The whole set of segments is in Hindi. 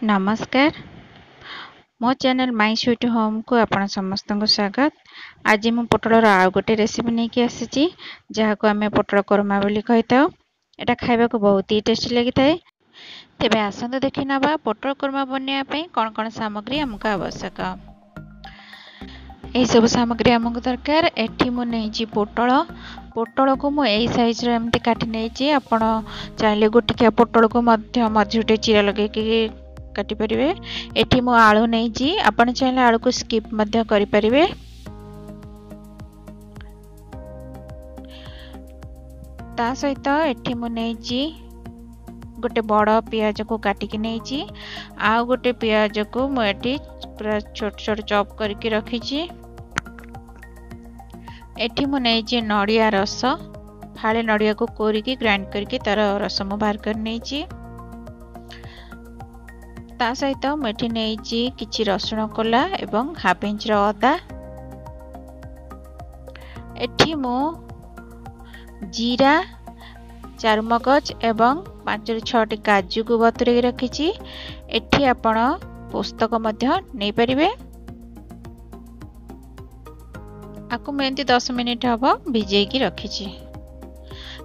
नमस्कार मो चैनल माई स्वीट होम को आपण समस्त को स्वागत। आज मु पोटलर आउ गोटे रेसिपी नहीं कि आसी जहाँ को आम पोटल कोरमा बोली कही था। यहाँ खाइबा को बहुत ही टेस्टी लगी था। तेबे आसंतु देखि नबा पोटल कोरमा बनवाई कौन कौन सामग्री आमको आवश्यक। यही सब सामग्री आमको दरकार। एठी मु नहीं पोटल को मु यही साइज रे एमती काटी नहीं। आपण चाहे गोटिकिया पोटल को मझे चिरा लगे काटी परिवे। एठी मु आलू नहीं आपण चाहे आलू को स्किप मध्य करि परिवे। ता सहित एठी मु नहीं गोटे बड़ पियाज को काटिकी नहीं। आ गोटे पियाज को मु एठी पूरा छोट छोट चॉप करके रखी। एठी मु नहीं नड़िया रस फाड़े नड़िया को कोरिकी ग्राइंड करके तार रस मु बाहर कर नहीं। ता सहित मुझे नहीं किछि रसुण कोला एवं हाफ इंच अदा। एठी मु जीरा चारमगज एवं 5 ରୁ 6 काजू को बतुरे रखी। एठी आपण पुस्तक मध्य नहीं परिवे। आकु मैं 10 मिनिट हबो भिजे की रखी।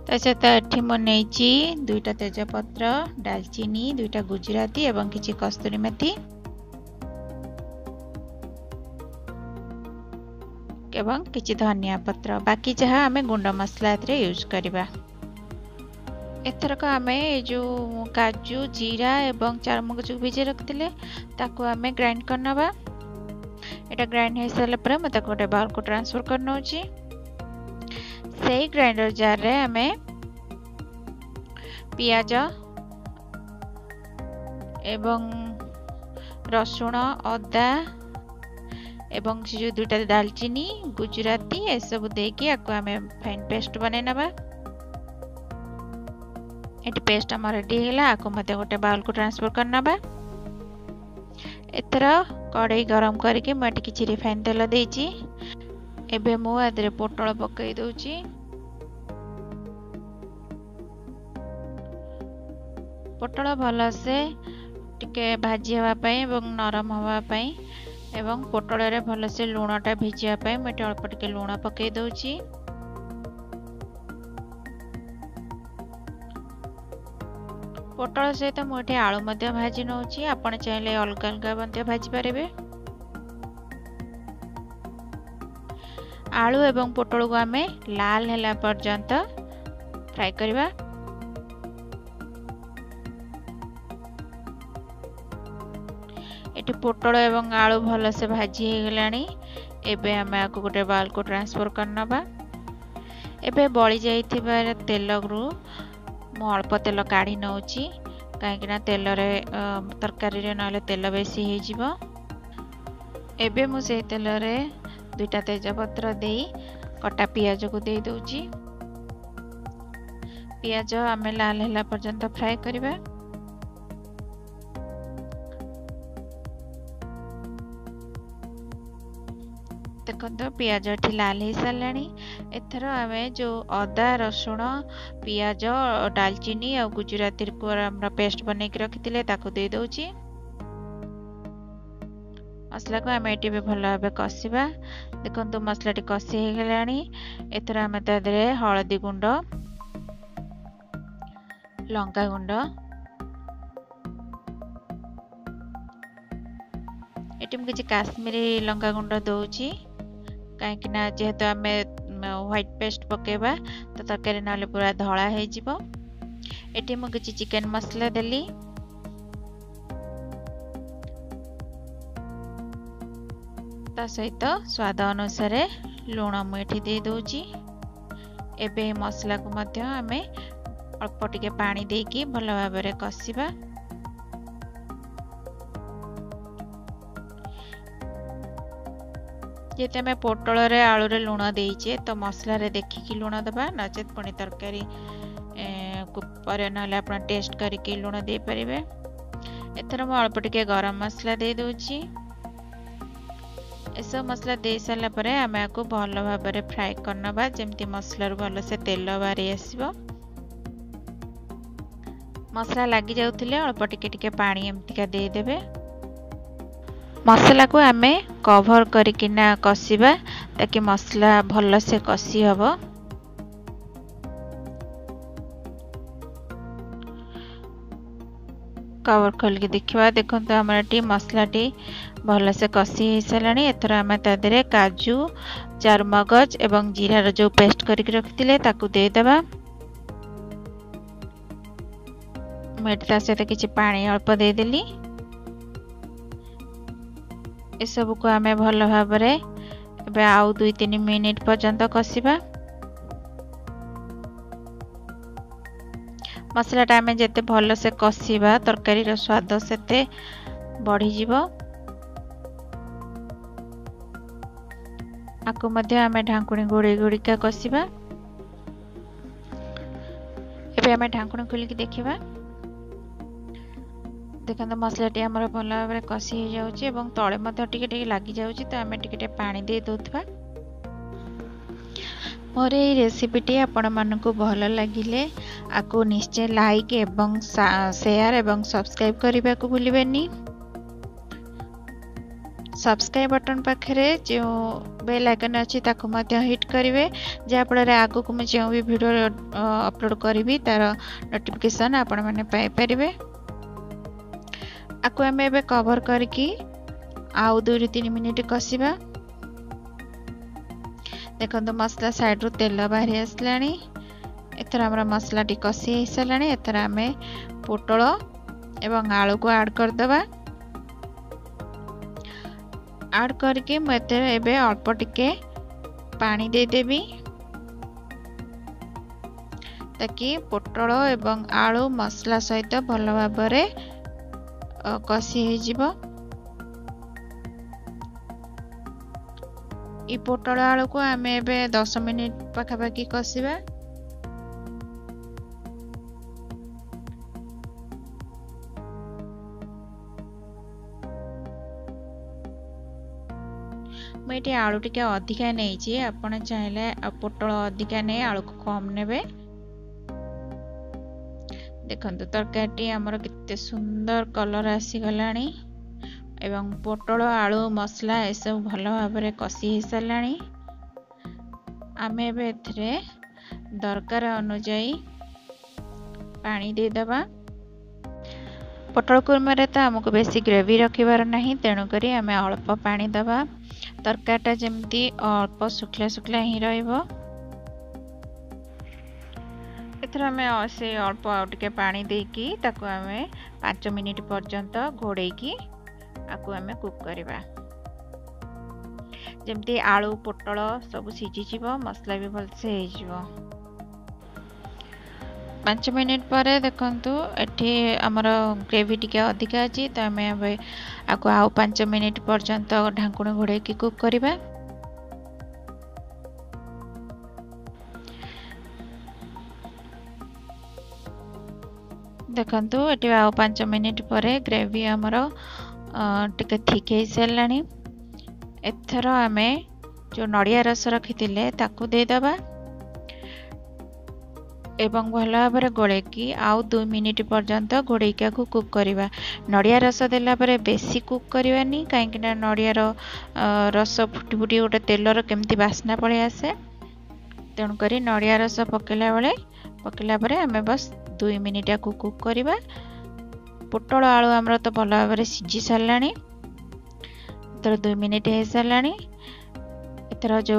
तसेत एठी मु नहीं 2टा तेजपत्र दालचीनी 2टा गुजराती एवं किछि कस्तूरी मेथी एवं किछि धनिया पत्र। बाकी जहाँ आमे गुंड मसला यूज करबा। एथरक आमे जो काजू जीरा एवं चारमगज भिजे रखिले ताकू आमे ग्राइंड करनबा। एटा ग्राइंड हो सारा पर मैं गोटे बाउल को ट्रांसफर कर नौची। से ग्राइंडर जार रे आमे पियाज एवं रसुण अदा एवं जो 2टा दालचीनी गुजराती ए सब देकी आको आमे फाइन पेस्ट बने नबा। एटी पेस्ट हमर रेडी हैला। आको मते गोटे बाउल को ट्रांसफर कर नबा। एथरा कढ़ाई गरम करके मैं किछि रिफाइन तेल देइछि। एबे मु आदरे पोटल पकई दउछि। पोटल भल से टिके भाजी हवा पई एवं नरम हवा पई एवं पोटल रे भल से लूणटा भिजिया पई मैं अल्प टिके लूण पकई दउछि। पोटल सहित मुझे आलू मध्य भाजी नौछि। आपण चाहे अलग अलग मध्य भाजी पारे। आलू एवं पोटल को आमे लाल हैला पर्यंत फ्राई करबा। एटी पोटल एवं आलू भल से भाजी हो गलानी। एबे आमे आको गोटे बाउल को ट्रांसफर करनबा। एबे बळी जाइथिबा तेल रु मु अल्प तेल काढ़ी नौछि कहीं तेल रे तरकारी रे नाले तेल बेसी हो जिवो। एबे मु से तेल रे 2टा तेजपत्र दे कटा पियाज को दे दउछि। पियाज आमे लाल हैला पर्यंत फ्राई करबा। देखो पियाज एठी लाल हो सारानी। एथर आमे जो अदा रसुण पियाज दालचीनी और गुजराती को हमरा पेस्ट बने के रखिथिले ताको दे दउछि। मसला को आमे एटी भी भल भाबे कसिबा। देखंतु मसला टी कसी हो गलानी। एथर आमे तादरे हळदी गुंड लंका गुंड एटी हम किछि काश्मीरी लंका गुंड दउछि कहीं जेहेतु आम व्हाइट पेस्ट पकेबा तो तरकारी ना पूरा धला हो जिवो। एटी मु किछि चिकन मसला देली। ता सहित स्वाद अनुसार लूण मु एठी दे दउछि। एबे मसला को मध्य आमे अल्प टिके पानी देकी भल भाबरे कसिबा। जेते में पोटल रे आलू रे लूण देइचे तो मसला रे देखिकी लूण दबा नचेत पुणी तरकारी कुपर नाले आपण टेस्ट करके लूण दे परिबे। एथर मु अल्प टिके गरम मसला दे दउछि। एसब मसला दे साला परे आमे आको भल भाबरे फ्राई करनबा जेमती मसला रो भल से तेल बारी आसीबो। मसला लगी जाउथिले अल्प टिके टिके पानी एमतिका दे देबे। मसला को आमे कवर करिकिना कसिबा ताकि मसला भल से कसी हबो। कवर खोल के देखिबा देखंतु हमरा टी मसला टी भल से कसी हे सलानी। एथर आमे ता देरे काजू चारमगज एवं जीरा रो जो पेस्ट करिक रखिथिले ताकू दे देबा। मेटा से किछि पानी अल्प दे देली। ए सब को आमे भल भाबरे एबे आउ 2-3 मिनिट पर्यंत कसिबा। मसला टा आमे जेते भल से कसिबा तरकारी रो स्वाद सेते बढ़ी जीवो। आकु मध्य आमे ढांकुणी गोड़ी गोड़ी का कसिबा। एबे आमे ढांकुणी खोली के देखिबा। देखंत मसला टी हमर भल भाबरे कसी हे जाउची एवं तळे मध्य टिके टिके लागि जाउची। तो आमे टिके टिके पानी दे दोथबा। मोर ए रेसिपी टी आपण मानकु भल लागिले आकु निश्चय लाइक एवं शेयर एवं सब्सक्राइब करबा को भूलिबेनी। सब्सक्राइब बटन पाखरे जो बेल आइकन अछि ताकु मध्य हिट करिवे जे आपरे आगु को जे भी वीडियो अपलोड करबी तार नोटिफिकेशन आपण माने पाई परिबे। आकु हमें एबे कवर करके आउ 2-3 मिनिट कसिबा। देखंतु मसला साइड रो तेल बाहरी आसलानी। एथरा हमरा मसला टी कसी हे सलानी। एथरा हमें पोटल एवं आलू को ऐड कर दबा। ऐड करके मते एबे अल्प टिके पानी दे देबी ताकि पोटल एवं आलू मसला सहित भल भाबरे कसी हे जिवो। ई पोटल आलू को आमे एबे 10 मिनिट पाखापाखी कसिबा। मैं आलू टिके अधिका नहीं आपण चाहे पोटल अधिका नहीं आलू को कम नेबे। देखंतु तरकारी हमर किते सुंदर कलर आसी गलानी एवं पोटल आलू मसला ए सब भल भाबरे कसी हे सलानी। आमे एबे एथरे दरकार अनुसार पानी दे दबा। पोटल कुरमा रे त हमको बेसी ग्रेवी रखिबार नाही तेनु करी आमे अल्प पानी दबा। तरकारीटा जेमती अल्प सुखला सुखला ही रहइबो। एथर आमे से अल्प टिके पानी देकी ताकू आमे 5 मिनिट पर्यंत घोड़ेकी आकु आमे कुक करबा। जेमती आलू पोटल सब सिझी जीवो मसला भी भल से हे जीवो। 5 मिनिट पर देखंतु एठी हमर ग्रेवी टिके अधिका अछि त आमे एबे आकु आउ 5 मिनिट पर्यंत ढांकुणी घोड़ेकी कुक करबा। देखंतु एटी आउ 5 मिनिट परे ग्रेवी हमर टिके ठीक हे सलानी। एथर आमे जो नड़िया रस रखिथिले ताकू दे दबा एवं भल भाबरे गोळेकी आउ 2 मिनिट पर्यंत घोड़ेका को कुक करबा। नड़िया रस देला परे बेसी कुक करबानी काहेकि ना नड़िया रो रस फुटी फुटी गोटे तेलर केमती बास्ना पळे आसे तेणु करी नड़िया रस पकेला परे हमें बस 2 मिनिट को कुक करबा। पोटल आलू हमर तो भल भाबरे सिझी सारलानी। तर 2 मिनिट हे सारलानी। एतर जो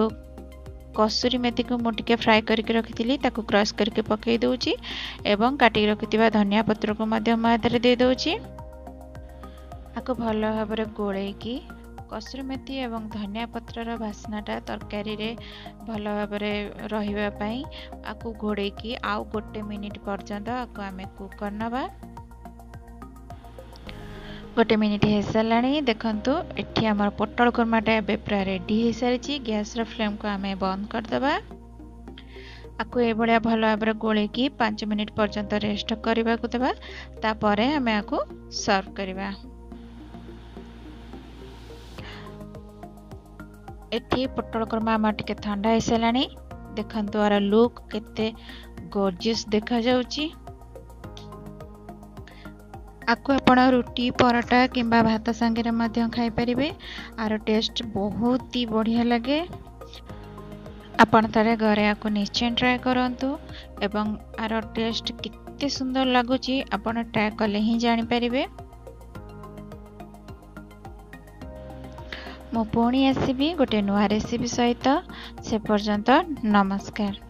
कसूरी मेथी को मुटिके फ्राई करके रखिथिली ताकू क्रश करके पकई दोची एवं काटी रखिथिबा धनिया पत्र को मध्यम आधार दे दोची। आको भल भाबरे गोळेकी कसूरी मेथी एवं धनिया पत्रर बास्नाटा तरकारी रे भल भाबरे रहिबा पई आको घोड़ेकी आउ 1 मिनिट पर्यंत आको आमे कुक करनबा। 1 मिनिट हे सलानी। देखंतु एठी हमर पोटल कुरमाटा एबे पूरा रेडी हे सारिची। गैस रो फ्लेम को आमे बंद कर दबा। आको ए बळिया भल भाबरे गोळेकी 5 मिनिट पर्यंत रेस्ट करबा को देबा। ता परे हमें आको सर्व करबा। एठी पोटल कुरमा हमर टिके ठंडा हे सलानी। देखंतु आर लुक केते गॉर्जियस देखा जाउची। आको आपण रुटी परोटा किंबा भात संगे मध्य खाई परिबे। आर टेस्ट बहुत ही बढ़िया लगे। आपण तारे घरे आको निश्चय ट्राए करंतु एवं आर टेस्ट कितने सुंदर लगुची आपण ट्राए कले ही जानि परिबे। मु पुणी आसीबी गोटे नुआ रेसिपी सहित। से पर्यंत नमस्कार।